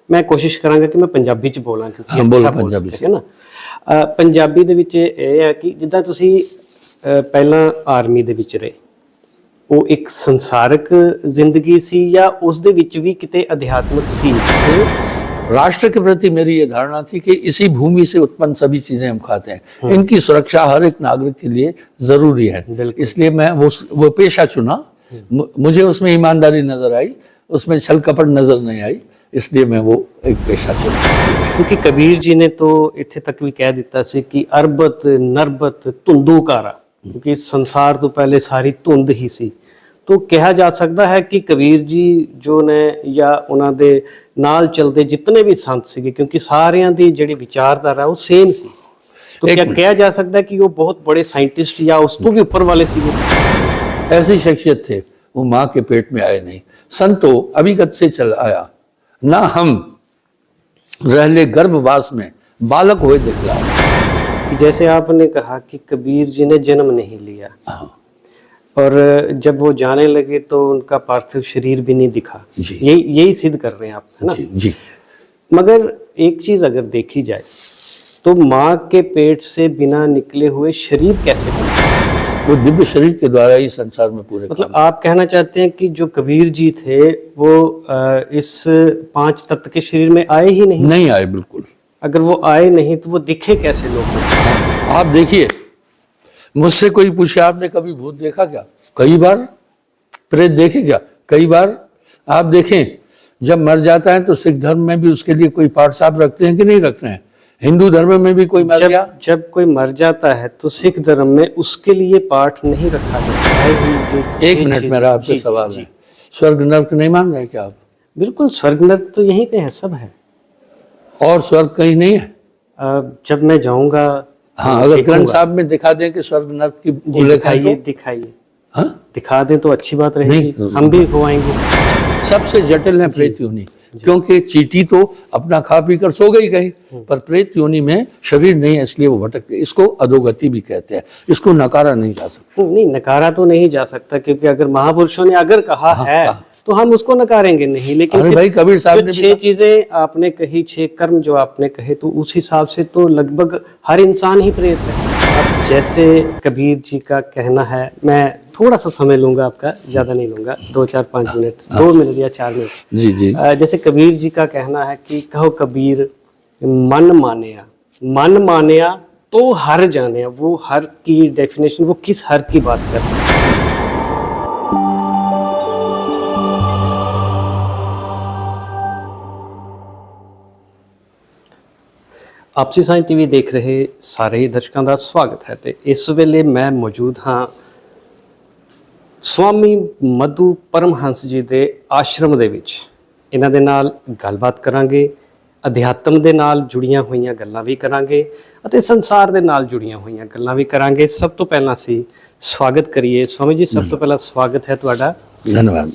मैं कोशिश करांगा कि मैं पंजाबी च बोलां क्योंकि बोलो पंजाबी है ना। पंजाबी ਦੇ ਵਿੱਚ ਇਹ ਹੈ ਕਿ ਜਿੱਦਾਂ ਤੁਸੀਂ ਪਹਿਲਾਂ ਆਰਮੀ ਦੇ ਵਿੱਚ ਰਹੇ, ਉਹ ਇੱਕ ਸੰਸਾਰਿਕ ਜ਼ਿੰਦਗੀ ਸੀ ਜਾਂ ਉਸ ਦੇ ਵਿੱਚ ਵੀ ਕਿਤੇ ਅਧਿਆਤਮਿਕ ਸੀ? राष्ट्र के प्रति मेरी ये धारणा थी कि इसी भूमि से उत्पन्न सभी चीजें हम खाते हैं, इनकी सुरक्षा हर एक नागरिक के लिए जरूरी है। इसलिए मैं वो पेशा चुना। मुझे उसमें ईमानदारी नजर आई, उसमें छल कपट नजर नहीं आई, इसलिए मैं वो एक पेशा चुना। क्योंकि कबीर जी ने तो इत्थे तक भी कह दिता सी कि अरबत नरबत धुंधूकारा, क्योंकि संसार तो पहले सारी धुंध ही सी। तो कहा जा सकता है कि कबीर जी जो ने या उन्हां दे नाल चलते जितने भी संत सीगे, क्योंकि सारियां दी जिहड़ी विचारधारा वो सेम सी, तो क्या कहा जा सकता है कि वो बहुत बड़े साइंटिस्ट या उस तो भी ऊपर वाले सीगे? ऐसी शख्सियत थे, वो माँ के पेट में आए नहीं, संतो अभिगत से चल आया ना, हम रहले गर्भवास में बालक हुए दिखला। जैसे आपने कहा कि कबीर जी ने जन्म नहीं लिया, और जब वो जाने लगे तो उनका पार्थिव शरीर भी नहीं दिखा, यही सिद्ध कर रहे हैं आप, है ना? जी। मगर एक चीज अगर देखी जाए तो माँ के पेट से बिना निकले हुए शरीर कैसे बने? वो दिव्य शरीर के द्वारा ही संसार में पूरे, मतलब आप कहना चाहते हैं कि जो कबीर जी थे वो इस 5 तत्व के शरीर में आए ही नहीं आए, बिल्कुल। अगर वो आए नहीं तो वो दिखे कैसे लोग? आप देखिए, मुझसे कोई पूछे आपने कभी भूत देखा क्या? कई बार। प्रेत देखे क्या? कई बार। आप देखें, जब मर जाता है तो सिख धर्म में भी उसके लिए कोई पाठ साहब रखते हैं कि नहीं रख रहे हैं? हिंदू धर्म में भी कोई मर गया, जब कोई मर जाता है तो सिख धर्म में उसके लिए पाठ नहीं रखा जाता। एक मिनट, मेरा आपसे सवाल है, स्वर्ग नर्क नहीं मान रहे क्या आप? बिल्कुल, स्वर्ग नर्क तो यहीं पे है, सब है। और स्वर्ग कहीं नहीं है? जब मैं जाऊंगा, हाँ, अगर ग्रंथ साहब में दिखा दें कि स्वर्ग नर्क की दिखाइए, हाँ? दिखा दें तो अच्छी बात रहेगी, हम भी हो आएंगे। सबसे जटिल है प्रेत योनि, क्योंकि चींटी तो अपना खा पी कर सो गई कहीं, पर प्रेत योनि में शरीर नहीं है, इसलिए वो भटकते। इसको अधोगति भी कहते हैं, इसको नकारा नहीं जा सकता। नहीं, नकारा तो नहीं जा सकता, क्योंकि अगर महापुरुषों ने अगर कहा है तो हम उसको नकारेंगे नहीं। लेकिन भाई कबीर साहब ने 6 चीजें आपने कही, 6 कर्म जो आपने कहे, तो उस हिसाब से तो लगभग हर इंसान ही प्रेत है। अब जैसे कबीर जी का कहना है, मैं थोड़ा सा समय लूंगा आपका, ज्यादा नहीं लूंगा, 2 4 5 मिनट, 2 मिनट या 4 मिनट। जी। जैसे कबीर जी का कहना है कि कहो कबीर मन मानया तो हर जाने। वो हर की डेफिनेशन, वो किस हर की बात कर रहे हैं? आपसी साइंस टीवी देख रहे सारे ही दर्शकों का स्वागत है। तो इस वेले मैं मौजूद हाँ स्वामी मधु परमहंस जी के आश्रम दे विच। इन्हां दे नाल गलबात करांगे, अध्यात्म दे नाल जुड़ियां हुई गल्लां भी करांगे अते संसार दे नाल जुड़ियां हुई गल्लां भी करांगे। सब तो पहला सी स्वागत करिए स्वामी जी, सब तो पहला स्वागत है तुहाडा। धन्यवाद।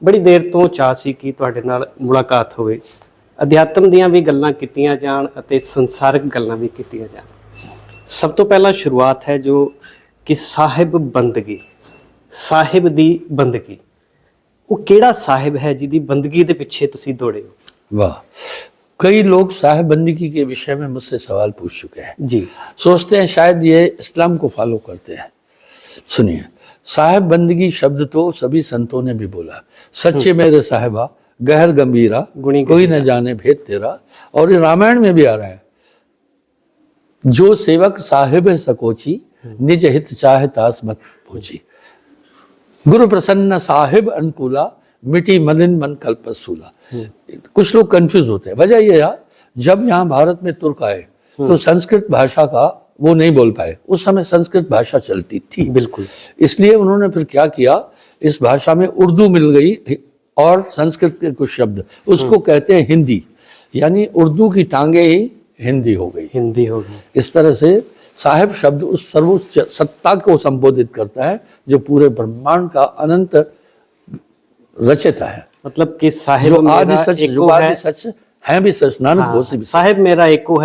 बड़ी देर तो चाह सी कि तुहाडे नाल मुलाकात होवे, अध्यात्म दीयां भी गल्लां कीतियां जाण अते संसारिक गल्लां भी कीतियां जाण। सब तो पहला शुरुआत है जो कि साहिब बंदगी, साहिब दी बंदगी, वो केड़ा साहिब है जिहदी बंदगी दे पिछे तुसीं दौड़े हो? वाह, कई लोग साहिब बंदगी के विषय में मुझसे सवाल पूछ चुके हैं जी। सोचते हैं शायद ये इस्लाम को फॉलो करते हैं। सुनिए, साहिब बंदगी शब्द तो सभी संतों ने भी बोला। सच्चे मेरे साहिबा गहर गंभीरा, कोई न जाने भेद तेरा, और ये रामायण में भी आ रहा है। जो सेवक साहिब सकोची, निज हित चाहे तास मत पूछी। गुरु प्रसन्न साहिब अनुकूला, मिटी मलिन मन कल्पसूला। कुछ लोग कंफ्यूज होते हैं। वजह यह है, जब यहाँ भारत में तुर्क आए तो संस्कृत भाषा का वो नहीं बोल पाए। उस समय संस्कृत भाषा चलती थी, बिल्कुल। इसलिए उन्होंने फिर क्या किया, इस भाषा में उर्दू मिल गई और संस्कृत के कुछ शब्द, उसको कहते हैं हिंदी, यानी उर्दू की टांगे ही हिंदी हो गई। इस तरह से साहिब शब्द उस सर्वोच्च सत्ता को संबोधित करता है जो पूरे ब्रह्मांड का अनंत रचयिता है। मतलब कि साहिब जो आदि सच, जो आदि सच है भी सच, नानक बहुत सी साहिब मेरा एको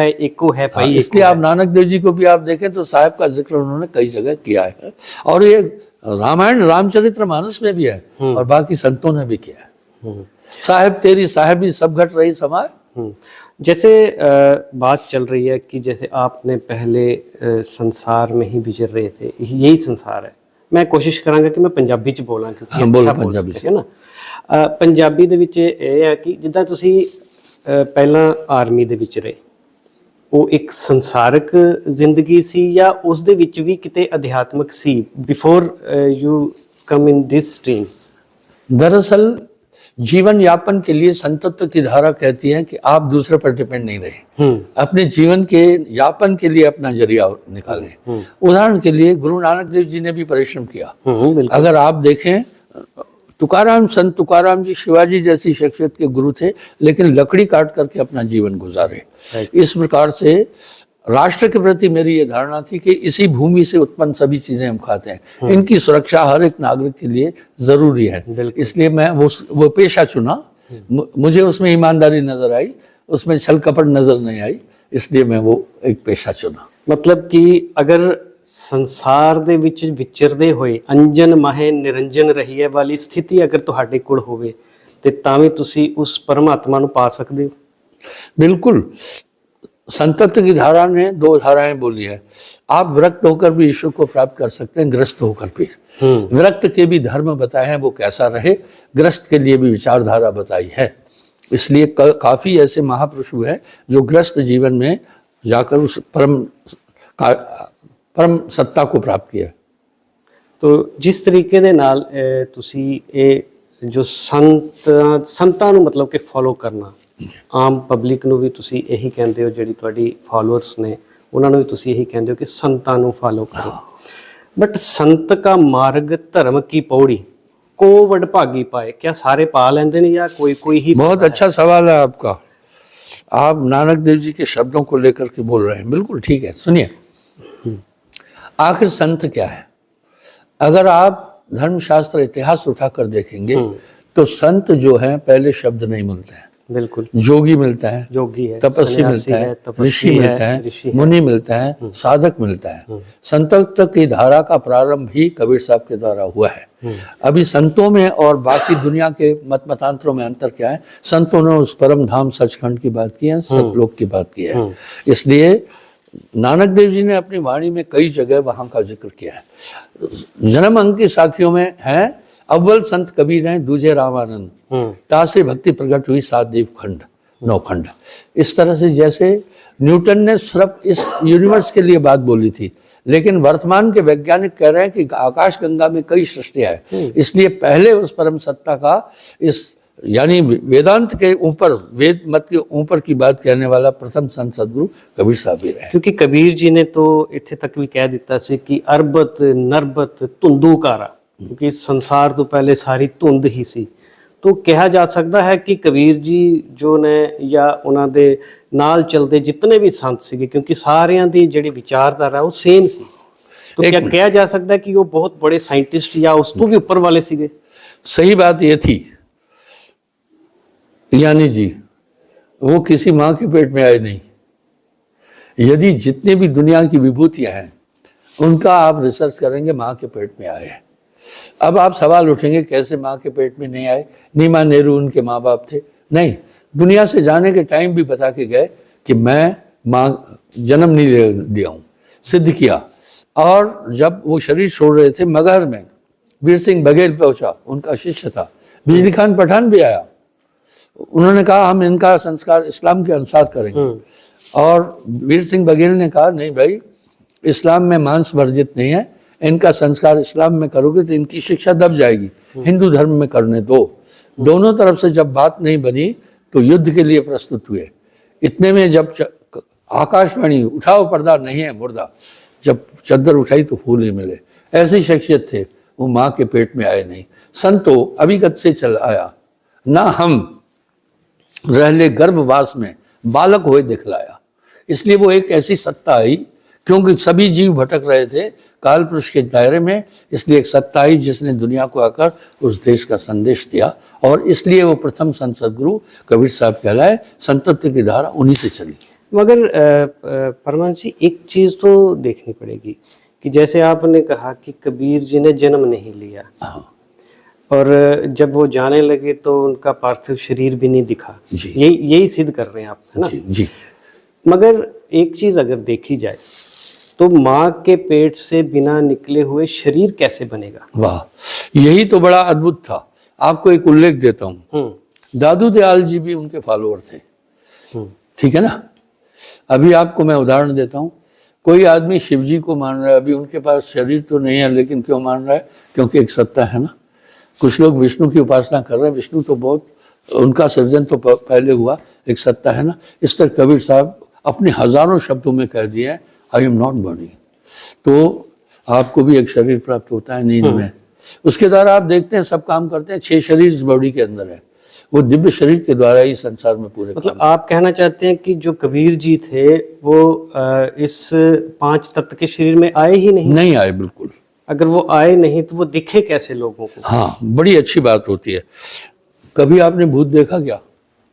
है भाई। इसलिए आप नानक देव जी को भी आप देखें तो साहिब का जिक्र उन्होंने कई जगह किया है, और ये रामायण रामचरितमानस में भी है और बाकी संतों ने भी किया है। साहेब तेरी साहेबी सब घट रही समाज। जैसे बात चल रही है कि जैसे आपने पहले संसार में ही विचर रहे थे, यही संसार है। मैं कोशिश करांगा कि मैं पंजाबी ਚ ਬੋਲਾਂ ਕਿਉਂਕਿ ਹਾਂ ਬੋਲ ਪੰਜਾਬੀ ਹੈ ਨਾ। ਪੰਜਾਬੀ ਦੇ ਵਿੱਚ ਇਹ ਹੈ ਕਿ ਜਿੱਦਾਂ ਤੁਸੀਂ ਪਹਿਲਾਂ ਆਰਮੀ ਦੇ ਵਿੱਚ ਰਹੇ, ਉਹ ਇੱਕ ਸੰਸਾਰਿਕ ਜ਼ਿੰਦਗੀ ਸੀ ਜਾਂ ਉਸ ਦੇ ਵਿੱਚ ਵੀ ਕਿਤੇ ਅਧਿਆਤਮਿਕ ਸੀ before you come in this stream? दरअसल जीवन यापन के लिए संतत्व की धारा कहती है कि आप दूसरे पर डिपेंड नहीं रहे, अपने जीवन के यापन के लिए अपना जरिया निकालें। उदाहरण के लिए गुरु नानक देव जी ने भी परिश्रम किया। अगर आप देखें, तुकाराम, संत तुकाराम जी शिवाजी जैसी शख्सियत के गुरु थे, लेकिन लकड़ी काट करके अपना जीवन गुजारे। इस प्रकार से राष्ट्र के प्रति मेरी ये धारणा थी कि इसी भूमि से उत्पन्न सभी चीजें हम खाते हैं, इनकी सुरक्षा हर एक नागरिक के लिए जरूरी है। इसलिए मैं वो पेशा चुना। मुझे उसमें ईमानदारी नजर आई, उसमें छल कपट नजर नहीं आई, इसलिए मैं वो एक पेशा चुना। मतलब कि अगर ਸੰਸਾਰ ਦੇ ਵਿੱਚ ਵਿਚਰਦੇ ਹੋਏ ਅੰਜਨ ਮਾਹੇ ਨਿਰੰਜਨ ਰਹੀਏ ਵਾਲੀ ਸਥਿਤੀ ਅਗਰ ਤੁਹਾਡੇ ਕੋਲ ਹੋਵੇ ਤੇ ਤਾਂ ਵੀ ਤੁਸੀਂ ਉਸ ਪਰਮਾਤਮਾ ਨੂੰ ਪਾ ਸਕਦੇ ਹੋ। बिल्कुल। संतत्व की धारा ने दो धाराएं बोली है। आप विरक्त होकर भी ईश्वर को प्राप्त कर सकते हैं, ग्रस्त होकर भी। विरक्त के भी धर्म बताए हैं वो कैसा रहे, ग्रस्त के लिए भी विचारधारा बताई है। इसलिए काफी ऐसे महापुरुष हुए हैं जो ग्रस्त जीवन में जाकर उस परम सत्ता को प्राप्त किया। तो जिस तरीके ਦੇ ਨਾਲ ਤੁਸੀਂ ਇਹ ਜੋ ਸੰਤਾਂ ਨੂੰ ਮਤਲਬ ਕਿ ਫੋਲੋ ਕਰਨਾ, ਆਮ ਪਬਲਿਕ ਨੂੰ ਵੀ ਤੁਸੀਂ ਇਹੀ ਕਹਿੰਦੇ ਹੋ, ਜਿਹੜੀ ਤੁਹਾਡੀ ਫਾਲੋਅਰਸ ਨੇ ਉਹਨਾਂ ਨੂੰ ਵੀ ਤੁਸੀਂ ਇਹੀ ਕਹਿੰਦੇ ਹੋ ਕਿ ਸੰਤਾਂ ਨੂੰ ਫਾਲੋ ਕਰੋ। बट संत का मार्ग धर्म की पौड़ी को वडभागी पाए, क्या सारे पा लेंदे ने या कोई ही? बहुत अच्छा सवाल है आपका। आप नानक देव जी के शब्दों को लेकर के बोल रहे हैं, बिल्कुल ठीक है। सुनिए, आखिर संत क्या है? अगर आप धर्मशास्त्र इतिहास उठाकर देखेंगे तो संत जो है पहले शब्द नहीं मिलते हैं। बिल्कुल। जोगी मिलता है, जोगी है, तपस्वी मिलता है, ऋषि मिलता है, मुनि मिलता है, साधक मिलता है। संतत्व की धारा का प्रारंभ ही कबीर साहब के द्वारा हुआ है। अभी संतों में और बाकी दुनिया के मत मतांतरों में अंतर क्या है? संतों ने उस परम धाम सचखंड की बात की है, सतलोक की बात की है। इसलिए नानक देव जी ने अपनी वाणी में कई जगह वहां का जिक्र किया है। जन्म अंग की साखियों में है, अव्वल संत कबीर हैं, दूजे रामानंद, तासे भक्ति प्रकट हुई, सात दीप खंड, नौ खंड। इस तरह से जैसे न्यूटन ने सिर्फ इस यूनिवर्स के लिए बात बोली थी, लेकिन वर्तमान के वैज्ञानिक कह रहे हैं कि आकाश गंगा में कई सृष्टियां हैं। इसलिए पहले उस परम सत्ता का, इस यानी वेदांत के ऊपर, वेद मत के ऊपर की बात कहने वाला प्रथम संत सदगुरु कबीर साहब भी रहे। क्योंकि कबीर जी ने तो इत्थे तक भी कह दिता सी कि अरबत नरबत धुंधूकारा, क्योंकि संसार तो पहले सारी धुंध ही सी। तो कहा जा सकता है कि कबीर जी जो ने या उन्हां दे नाल चलते जितने भी संत सीगे, क्योंकि सारियां दी जिहड़ी विचारधारा वो सेम सी, तो क्या कहा जा सकता है कि वो बहुत बड़े साइंटिस्ट या उस तो भी ऊपर वाले सीगे? सही बात ये थी, यानी जी वो किसी माँ के पेट में आए नहीं। यदि जितने भी दुनिया की विभूतियां हैं उनका आप रिसर्च करेंगे, माँ के पेट में आए हैं। अब आप सवाल उठेंगे कैसे माँ के पेट में नहीं आए? नीमा नेहरू उनके माँ बाप थे? नहीं, दुनिया से जाने के टाइम भी बता के गए कि मैं माँ जन्म नहीं लिया हूँ, सिद्ध किया। और जब वो शरीर छोड़ रहे थे मगहर में, वीर सिंह बघेल पहुंचा, उनका शिष्य था, बिजली खान पठान भी आया। उन्होंने कहा हम इनका संस्कार इस्लाम के अनुसार करेंगे, और वीर सिंह बघेल ने कहा नहीं भाई, इस्लाम में मांस वर्जित नहीं है, इनका संस्कार इस्लाम में करोगे तो इनकी शिक्षा दब जाएगी, हिंदू धर्म में करने दो। दोनों तरफ से जब बात नहीं बनी तो युद्ध के लिए प्रस्तुत हुए। इतने में जब आकाशवाणी उठाओ पर्दा नहीं है मुर्दा, जब चद्दर उठाई तो फूल ही मिले। ऐसी शख्सियत थे, वो माँ के पेट में आए नहीं। संतो अभिगत से चल आया, ना हम रहले गर्भवास में बालक हुए दिखलाया। इसलिए वो एक ऐसी सत्ता आई, क्योंकि सभी जीव भटक रहे थे काल पुरुष के दायरे में, इसलिए एक सत्ता आई जिसने दुनिया को आकर उस देश का संदेश दिया, और इसलिए वो प्रथम संत सदगुरु कबीर साहब कहलाए। संतत्व की धारा उन्हीं से चली। मगर परमानंद जी, एक चीज़ तो देखनी पड़ेगी कि जैसे आपने कहा कि कबीर जी ने जन्म नहीं लिया, और जब वो जाने लगे तो उनका पार्थिव शरीर भी नहीं दिखा। जी। यही सिद्ध कर रहे हैं आप, है ना? जी जी। मगर एक चीज अगर देखी जाए तो माँ के पेट से बिना निकले हुए शरीर कैसे बनेगा? वाह, यही तो बड़ा अद्भुत था। आपको एक उल्लेख देता हूँ, दादू दयाल जी भी उनके फॉलोअर थे, ठीक है ना। अभी आपको मैं उदाहरण देता हूँ, कोई आदमी शिव जी को मान रहा है, अभी उनके पास शरीर तो नहीं है, लेकिन क्यों मान रहा है? क्योंकि एक सत्ता है ना। कुछ लोग विष्णु की उपासना कर रहे हैं, विष्णु तो बहुत, उनका सृजन तो पहले हुआ, एक सत्ता है ना। इस तरह कबीर साहब अपने हजारों शब्दों में कह दिए हैं, आई एम नॉट बॉडी। तो आपको भी एक शरीर प्राप्त होता है नींद में, उसके द्वारा आप देखते हैं सब काम करते हैं। 6 शरीर इस बॉडी के अंदर है, वो दिव्य शरीर के द्वारा ही संसार में पूरे मतलब आप कहना चाहते हैं कि जो कबीर जी थे वो इस 5 तत्व के शरीर में आए ही नहीं आए, बिल्कुल। अगर वो आए नहीं तो वो दिखे कैसे लोगों को? हाँ, बड़ी अच्छी बात होती है। कभी आपने भूत देखा क्या?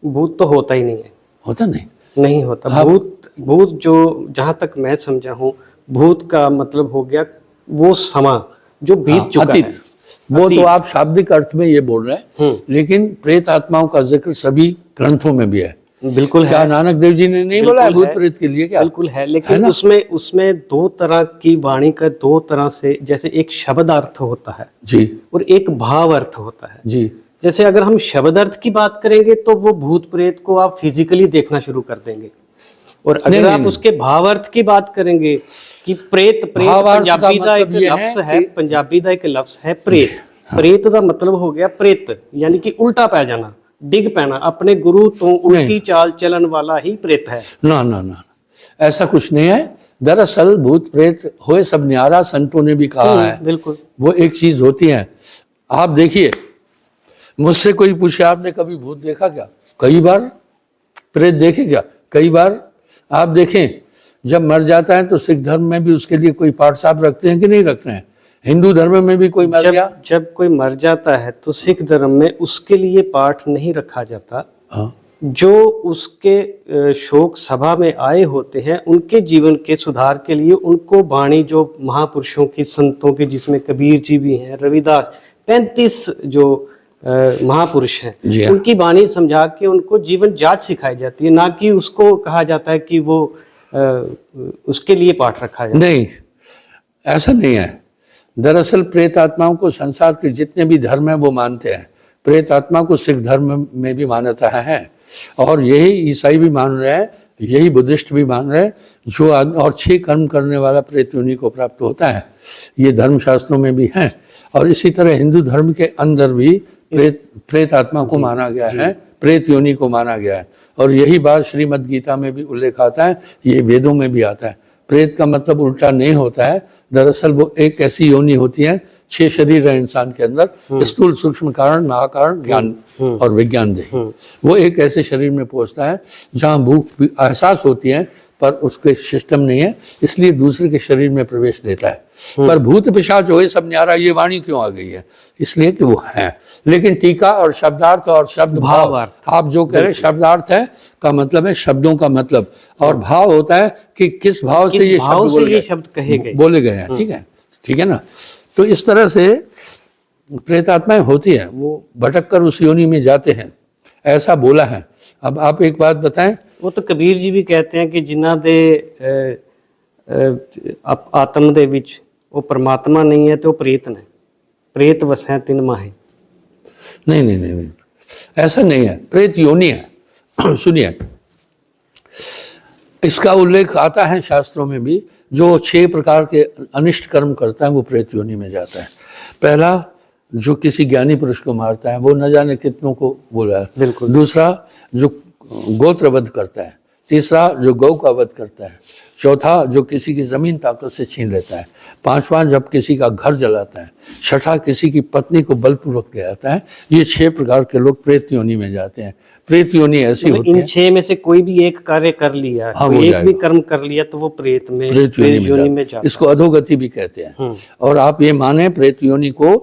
भूत तो होता ही नहीं है। होता नहीं होता। भूत जो, जहां तक मैं समझा हूँ, भूत का मतलब हो गया वो समा जो बीत चुका है। वो तो आप शाब्दिक अर्थ में ये बोल रहे हैं, लेकिन प्रेत आत्माओं का जिक्र सभी ग्रंथों में भी है। बिल्कुल क्या है। नानक देव जी ने नहीं बोला है भूत प्रेत के लिए? क्या बिल्कुल है, लेकिन उसमें 2 तरह की वाणी का 2 तरह से, जैसे एक शब्द अर्थ होता है जी और एक भाव अर्थ होता है जी। जैसे अगर हम शब्द अर्थ की बात करेंगे तो वो भूत प्रेत को आप फिजिकली देखना शुरू कर देंगे, और अगर आप उसके भाव अर्थ की बात करेंगे कि प्रेत पंजाबी का एक लफ्ज है, पंजाबी का एक लफ्ज है प्रेत। प्रेत का मतलब हो गया प्रेत, यानी कि उल्टा पै जाना, डिग पैना, अपने गुरु तो उल्टी चाल चलन वाला ही प्रेत है। ना ना ना, ऐसा कुछ नहीं है। दरअसल भूत प्रेत होए सब न्यारा, संतों ने भी कहा है। बिल्कुल, वो एक चीज होती है। आप देखिए, मुझसे कोई पूछे आपने कभी भूत देखा क्या? कई बार। प्रेत देखे क्या? कई बार। आप देखें, जब मर जाता है तो सिख धर्म में भी उसके लिए कोई पाठ साहब रखते हैं कि नहीं रख रहे हैं? हिंदू धर्म में भी कोई मर गया, जब कोई मर जाता है तो सिख धर्म में उसके लिए पाठ नहीं रखा जाता। हाँ। जो उसके शोक सभा में आए होते हैं उनके जीवन के सुधार के लिए उनको वाणी, जो महापुरुषों की, संतों की, जिसमें कबीर जी भी हैं, रविदास, 35 जो महापुरुष हैं, हाँ। उनकी वाणी समझा के उनको जीवन जाच सिखाई जाती है, ना कि उसको कहा जाता है कि वो उसके लिए पाठ रखा जाए। नहीं, ऐसा नहीं है। दरअसल प्रेत आत्माओं को संसार के जितने भी धर्म है वो मानते हैं। प्रेत आत्मा को सिख धर्म में भी मान्यता है, और यही ईसाई भी मान रहे हैं, यही बुद्धिस्ट भी मान रहे हैं। जो और 6 कर्म करने वाला प्रेत योनि को प्राप्त होता है, ये धर्मशास्त्रों में भी है। और इसी तरह हिंदू धर्म के अंदर भी प्रेत आत्मा को माना गया है, प्रेत योनि को माना गया है। और यही बात श्रीमद् गीता में भी उल्लेख आता है, ये वेदों में भी आता है। प्रेत का मतलब उल्टा नहीं होता है। दरअसल वो एक ऐसी योनि होती है, 6 शरीर है इंसान के अंदर, स्थूल, सूक्ष्म कारण, महाकारण, ज्ञान और विज्ञान देह। वो एक ऐसे शरीर में पहुंचता है जहां भूख एहसास होती है पर उसके सिस्टम नहीं है, इसलिए दूसरे के शरीर में प्रवेश लेता है। पर भूत पिशाच होए सब न्यारा, ये वाणी क्यों आ गई है? इसलिए कि वो है। लेकिन टीका और शब्दार्थ और शब्द भाव, आप जो कह रहे शब्दार्थ है का मतलब है शब्दों का मतलब, और भाव होता है कि किस भाव से ये शब्द कहे गए, बोले गए हैं। ठीक है, ठीक है ना। तो इस तरह से प्रेतात्माएं होती हैं, वो भटक कर उस योनि में जाते हैं, ऐसा बोला है। अब आप एक बात बताएं। वो तो कबीर जी भी कहते हैं कि जिन्हां दे आत्म दे विच वो परमात्मा नहीं है तो प्रेत ने, प्रेत वसै तिन माहे। नहीं नहीं नहीं, ऐसा नहीं है। प्रेत योनि है। सुनिए, इसका उल्लेख आता है शास्त्रों में भी। जो 6 प्रकार के अनिष्ट कर्म करता है वो प्रेत योनि में जाता है। पहला, जो किसी ज्ञानी पुरुष को मारता है, वो न जाने कितनों को बोला है। बिल्कुल। दूसरा, जो गोत्र वध करता है। तीसरा, जो गौ का वध करता है। चौथा, जो किसी की जमीन ताकत से छीन लेता है। 5वां, जब किसी का घर जलाता है। 6ठा, किसी की पत्नी को बलपूर्वक ले आता है। ये 6 प्रकार के लोग प्रेत योनि में जाते हैं। प्रेत योनि ऐसी होती है, इन 6 में से कोई भी एक कार्य कर लिया, हाँ, एक भी कर्म कर लिया तो वो प्रेत योनि में जाता है। इसको अधोगति भी कहते हैं। और आप ये माने प्रेत योनि को,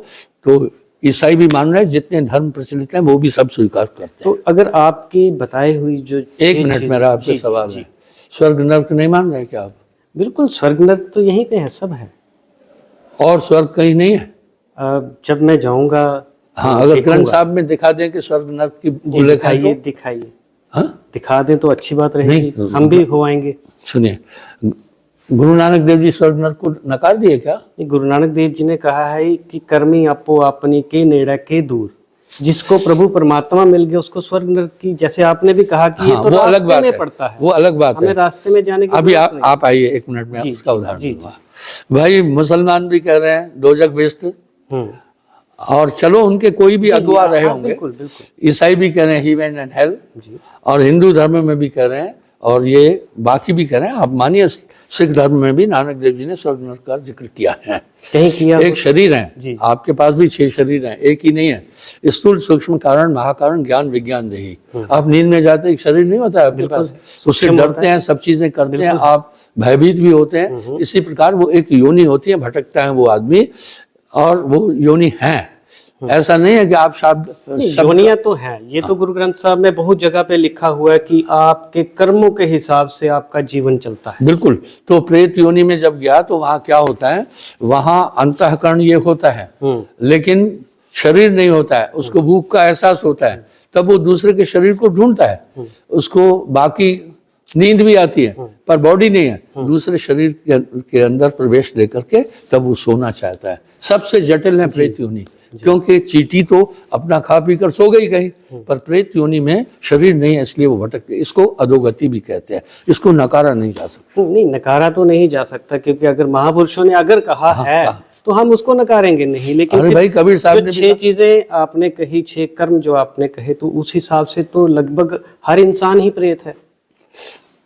तो ईसाई भी मान रहे हैं, जितने धर्म प्रचलित हैं वो भी सब स्वीकार करते हैं। तो अगर आपकी बताई हुई जो 1 मिनट मेरा आपसे सवाल है, स्वर्ग नर्क नहीं मान रहे क्या आप? बिल्कुल, स्वर्ग नर्क तो यहीं पे है, सब है। और स्वर्ग कहीं नहीं है? जब मैं जाऊंगा हाँ, अगर ग्रंथ साहब में दिखा दें कि स्वर्ग नर्क की उल्लेख है दिखाइए तो दिखाइए, हाँ? दिखा दें तो अच्छी बात रहेगी, नहीं, हम भी हो आएंगे। सुनिए, गुरु नानक देव जी स्वर्ग नर्क को नकार दिए क्या? ये गुरु नानक देव जी ने कहा है कि कर्मी आपो अपनी के नेड़ा के दूर, जिसको प्रभु परमात्मा मिल गया उसको स्वर्ग नरक की, जैसे आपने भी कहा कि ये हाँ, तो वो अलग रास्ते बात में है, पड़ता है, वो अलग बात हमें है। रास्ते में जाने की अभी जरूरत नहीं। आप आइए, एक मिनट में जी, उसका जी, उदाहरण जी, दूंगा। भाई मुसलमान भी कह रहे हैं दोजक बेइज्जत, हम्म, और चलो उनके कोई भी अगुआ रहे हाँ, होंगे। बिल्कुल बिल्कुल ईसाई भी कह रहे हैं हेवन एंड हेल, जी, और हिंदू धर्म में भी कह रहे हैं, और ये बाकी भी कह रहे हैं। आप मानिए सिख धर्म में भी नानक देव जी ने स्वर्ग नरक का जिक्र किया है। कहीं किया एक शरीर है, जी। आपके पास भी 6 शरीर हैं, एक ही नहीं है। स्थूल सूक्ष्म कारण महाकारण ज्ञान विज्ञान देही। आप नींद में जाते एक शरीर नहीं होता है आपके पास, उससे डरते हैं, सब चीजें करते हैं, आप भयभीत भी होते हैं। इसी प्रकार वो एक योनि होती है, भटकता है वो आदमी, और वो योनि है। ऐसा नहीं है कि आप शब्द योनियां तो हैं, ये तो गुरु ग्रंथ साहब में बहुत जगह पे लिखा हुआ है कि आपके कर्मों के हिसाब से आपका जीवन चलता है। बिल्कुल। तो प्रेत योनि में जब गया तो वहां क्या होता है, वहां अंतःकरण ये होता है, लेकिन शरीर नहीं होता है। उसको भूख का एहसास होता है, तब वो दूसरे के शरीर को ढूंढता है। उसको बाकी नींद भी आती है, पर बॉडी नहीं है, दूसरे शरीर के अंदर प्रवेश लेकर के तब वो सोना चाहता है। सबसे जटिल है प्रेत योनि, क्योंकि चींटी तो अपना खा पी कर सो गई कहीं, पर प्रेत योनि में शरीर नहीं है, इसलिए वो भटकते। इसको अधोगति भी कहते हैं, इसको नकारा नहीं जा सकता। नहीं, नकारा तो नहीं जा सकता, क्योंकि अगर महापुरुषों ने अगर कहा है तो हम उसको नकारेंगे नहीं। लेकिन अरे भाई कबीर साहब ने 6 चीजें आपने कही, 6 कर्म जो आपने कहे, तो उस हिसाब से तो लगभग हर इंसान ही प्रेत है।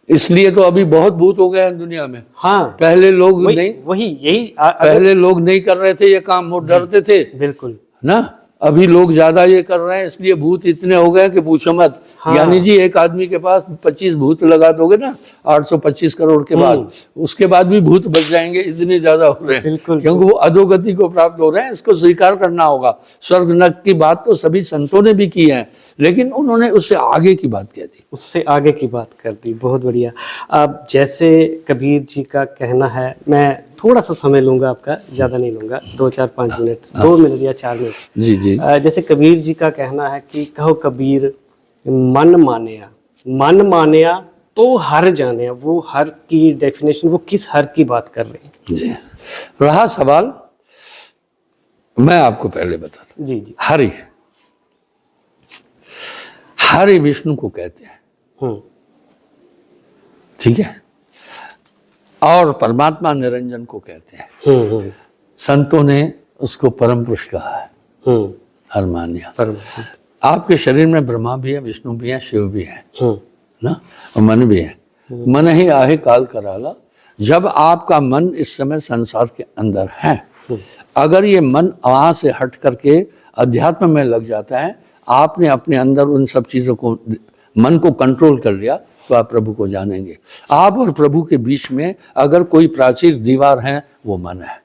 इसलिए तो अभी बहुत भूत हो गए हैं दुनिया में। हाँ, पहले लोग नहीं, वही यही पहले लोग नहीं कर रहे थे ये काम, वो डरते थे बिल्कुल ना। अभी लोग ज्यादा ये कर रहे हैं, इसलिए भूत इतने हो गए कि पूछो मत। हाँ। यानी जी एक आदमी के पास 25 भूत लगा दोगे ना 825 करोड़ के बाद, उसके बाद भी भूत बच जाएंगे, इतने ज्यादा हो रहे हैं। बिल्कुल, क्योंकि वो अधोगति को प्राप्त हो रहे हैं। इसको स्वीकार करना होगा। स्वर्ग नरक की बात तो सभी संतों ने भी की है, लेकिन उन्होंने उससे आगे की बात कह दी, उससे आगे की बात कर दी। बहुत बढ़िया। अब जैसे कबीर जी का कहना है, मैं थोड़ा सा समय लूंगा आपका, ज्यादा नहीं लूंगा, 2 4 5 मिनट, 2 मिनट या 4 मिनट। जी जी। जैसे कबीर जी का कहना है कि कहो कबीर मन मानया, मन मानया तो हर जाने। वो हर की डेफिनेशन, वो किस हर की बात कर रहे हैं? जी, रहा सवाल, मैं आपको पहले बताता। जी जी। हरि, हरि विष्णु को कहते हैं, ठीक है, और परमात्मा निरंजन को कहते हैं। संतों ने उसको परम पुरुष कहा है, हर मान्या। आपके शरीर में ब्रह्मा भी है, विष्णु भी है, शिव भी है ना, और मन भी है। मन ही आहे काल कराला। जब आपका मन इस समय संसार के अंदर है, अगर ये मन वहां से हट करके अध्यात्म में लग जाता है, आपने अपने अंदर उन सब चीजों को, मन को कंट्रोल कर लिया, तो आप प्रभु को जानेंगे। आप और प्रभु के बीच में अगर कोई प्राचीर दीवार है, वो मन है।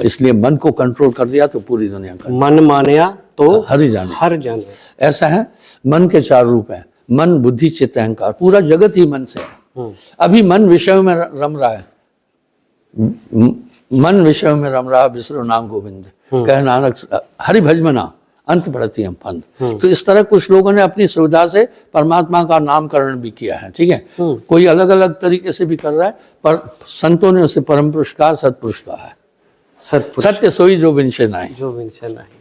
इसलिए मन को कंट्रोल कर दिया तो पूरी दुनिया का मन मानया तो हरि जाने, हर जाने। ऐसा है। मन के 4 रूप हैं, मन बुद्धि चित्त अहंकार। पूरा जगत ही मन से है। अभी मन विषय में रम रहा है, मन विषय में रम रहा, विसरो नाम गोविंद, कह नानक हरि भजमना अंत प्रति हम फंद। तो इस तरह कुछ लोगों ने अपनी सुविधा से परमात्मा का नामकरण भी किया है, ठीक है। कोई अलग अलग तरीके से भी कर रहा है, पर संतों ने उसे परम पुरुष कहा, सत्पुरुष कहा है। सत्य सोई जो विंशे नहीं, जो विंशे नहीं।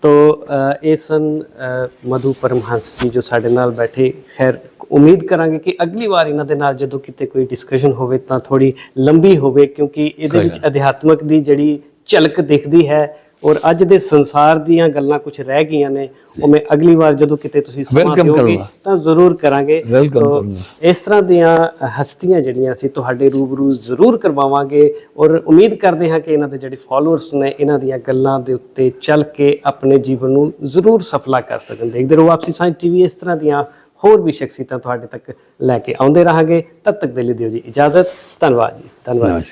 तो ਇਹ ਸਨ ਮਧੂ ਪਰਮਹੰਸ ਜੀ ਜੋ ਸਾਡੇ ਨਾਲ ਬੈਠੇ। ਖੈਰ ਉਮੀਦ ਕਰਾਂਗੇ ਕਿ ਅਗਲੀ ਵਾਰ ਇਹਨਾਂ ਦੇ ਨਾਲ ਜਦੋਂ ਕਿਤੇ ਕੋਈ ਡਿਸਕਸ਼ਨ ਹੋਵੇ ਤਾਂ ਥੋੜੀ ਲੰਬੀ ਹੋਵੇ, ਕਿਉਂਕਿ ਇਹਦੇ ਵਿੱਚ ਅਧਿਆਤਮਕ ਦੀ ਜਿਹੜੀ ਝਲਕ ਦਿਖਦੀ ਹੈ, ਔਰ ਅੱਜ ਦੇ ਸੰਸਾਰ ਦੀਆਂ ਗੱਲਾਂ ਕੁਝ ਰਹਿ ਗਈਆਂ ਨੇ, ਉਹ ਮੈਂ ਅਗਲੀ ਵਾਰ ਜਦੋਂ ਕਿਤੇ ਤੁਸੀਂ ਸਮਾਂ ਦਿਓਗੇ ਤਾਂ ਜ਼ਰੂਰ ਕਰਾਂਗੇ। ਇਸ ਤਰ੍ਹਾਂ ਦੀਆਂ ਹਸਤੀਆਂ ਜਿਹੜੀਆਂ ਅਸੀਂ ਤੁਹਾਡੇ ਰੂਬਰੂ ਜ਼ਰੂਰ ਕਰਵਾਵਾਂਗੇ, ਔਰ ਉਮੀਦ ਕਰਦੇ ਹਾਂ ਕਿ ਇਹਨਾਂ ਦੇ ਜਿਹੜੇ ਫਾਲੋਅਰਸ ਨੇ ਇਹਨਾਂ ਦੀਆਂ ਗੱਲਾਂ ਦੇ ਉੱਤੇ ਚੱਲ ਕੇ ਆਪਣੇ ਜੀਵਨ ਨੂੰ ਜ਼ਰੂਰ ਸਫਲਾ ਕਰ ਸਕਣ। ਦੇਖਦੇ ਰਹੋ ਆਪਸੀ ਸਾਂਝ ਟੀਵੀ। ਇਸ ਤਰ੍ਹਾਂ ਦੀਆਂ ਹੋਰ ਵੀ ਸ਼ਖਸੀਅਤਾਂ ਤੁਹਾਡੇ ਤੱਕ ਲੈ ਕੇ ਆਉਂਦੇ ਰਹਾਂਗੇ। ਤਦ ਤੱਕ ਦੇ ਲਈ ਦਿਓ ਜੀ ਇਜਾਜ਼ਤ। ਧੰਨਵਾਦ ਜੀ, ਧੰਨਵਾਦ।